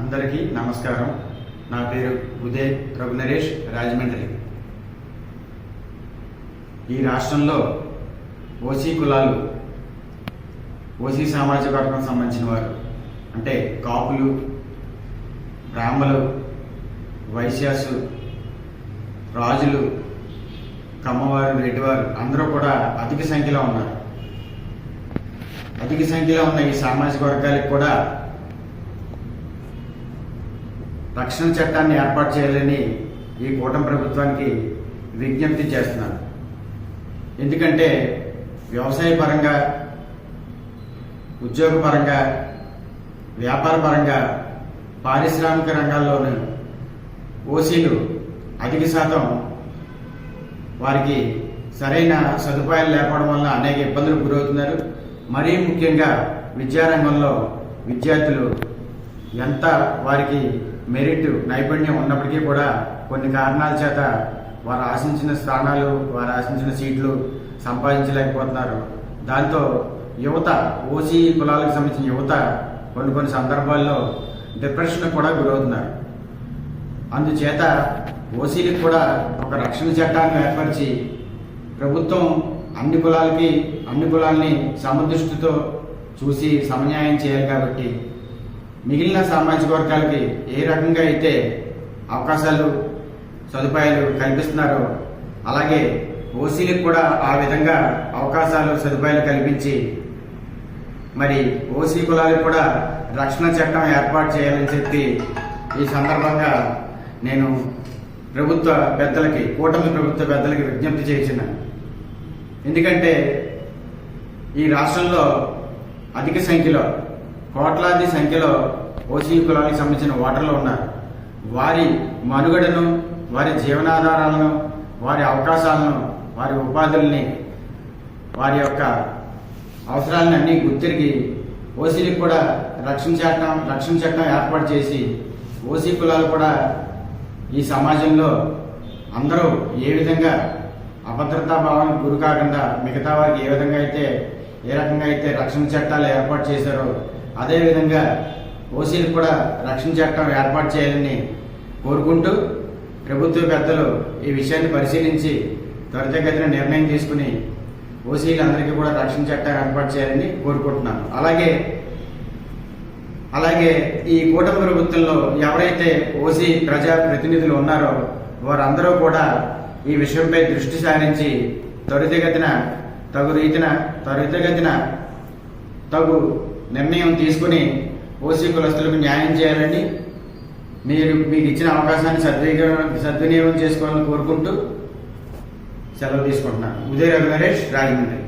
అందరికీ నమస్కారం. నా పేరు ఉదయ్ రఘునరేష్, రాజమండ్రి. ఈ రాష్ట్రంలో ఓసీ కులాలు, ఓసీ సామాజిక వర్గం సంబంధించిన వారు అంటే కాపులు, బ్రాహ్మలు, వైశ్యాసు, రాజులు, కమ్మవారు, రెడ్డివారు అందరూ కూడా అధిక సంఖ్యలో ఉన్నారు. అధిక సంఖ్యలో ఉన్న ఈ సామాజిక వర్గాలకు కూడా రక్షణ చట్టాన్ని ఏర్పాటు చేయాలని ఈ కూటమి ప్రభుత్వానికి విజ్ఞప్తి చేస్తున్నాను. ఎందుకంటే వ్యవసాయ పరంగా, ఉద్యోగ పరంగా, వ్యాపార పరంగా, పారిశ్రామిక రంగాల్లోనూ ఓసీలు అధిక శాతం వారికి సరైన సదుపాయాలు లేకపోవడం వల్ల అనేక ఇబ్బందులకు గురవుతున్నారు. మరీ ముఖ్యంగా విద్యారంగంలో విద్యార్థులు ఎంత వారికి మెరిట్, నైపుణ్యం ఉన్నప్పటికీ కూడా కొన్ని కారణాల చేత వారు ఆశించిన స్థానాలు, వారు ఆశించిన సీట్లు సంపాదించలేకపోతున్నారు. దాంతో యువత, ఓసీ కులాలకు సంబంధించిన యువత కొన్ని సందర్భాల్లో డిప్రెషన్ కూడా గురవుతున్నారు. అందుచేత ఓసీలకు కూడా ఒక రక్షణ చట్టాన్ని ఏర్పరిచి ప్రభుత్వం అన్ని కులాలని సమదృష్టితో చూసి సమన్యాయం చేయాలి. కాబట్టి మిగిలిన సామాజిక వర్గాలకి ఏ రకంగా అయితే అవకాశాలు, సదుపాయాలు కల్పిస్తున్నారో అలాగే ఓసీలకు కూడా ఆ విధంగా అవకాశాలు, సదుపాయాలు కల్పించి మరి ఓసీ కులాలకు కూడా రక్షణ చట్టం ఏర్పాటు చేయాలని చెప్పి ఈ సందర్భంగా నేను కూటమి ప్రభుత్వ పెద్దలకి విజ్ఞప్తి చేస్తున్నాను. ఎందుకంటే ఈ రాష్ట్రంలో అధిక సంఖ్యలో, కోట్లాది సంఖ్యలో ఓసీ కులాలకు సంబంధించిన ఓటర్లు ఉన్నారు. వారి మనుగడను, వారి జీవనాధారాలను, వారి అవకాశాలను, వారి ఉపాధుల్ని, వారి యొక్క అవసరాలను అన్నీ గుర్తిరిగి ఓసీలకు కూడా రక్షణ చట్టం ఏర్పాటు చేసి ఓసీ కులాలు కూడా ఈ సమాజంలో అందరూ ఏ విధంగా అభద్రతా భావానికి గురి కాకుండా మిగతా వారికి ఏ రకంగా అయితే రక్షణ చట్టాలు ఏర్పాటు చేశారో అదేవిధంగా ఓసీలకు కూడా రక్షణ చట్టం ఏర్పాటు చేయాలని కోరుకుంటూ ప్రభుత్వ పెద్దలు ఈ విషయాన్ని పరిశీలించి త్వరితగతిన నిర్ణయం తీసుకుని ఓసీలందరికీ కూడా రక్షణ చట్టం ఏర్పాటు చేయాలని కోరుకుంటున్నాను. అలాగే ఈ కూటమి ప్రభుత్వంలో ఎవరైతే ఓసీ ప్రజా ప్రతినిధులు ఉన్నారో వారందరూ కూడా ఈ విషయంపై దృష్టి సారించి త్వరితగతిన తగు నిర్ణయం తీసుకుని ఓసీ కులస్తులకు న్యాయం చేయాలని, మీకు ఇచ్చిన అవకాశాన్ని సద్వినియోగం చేసుకోవాలని కోరుకుంటూ సెలవు తీసుకుంటున్నాను. ఉదయ్ రఘునరేష్, రాజమండ్రి.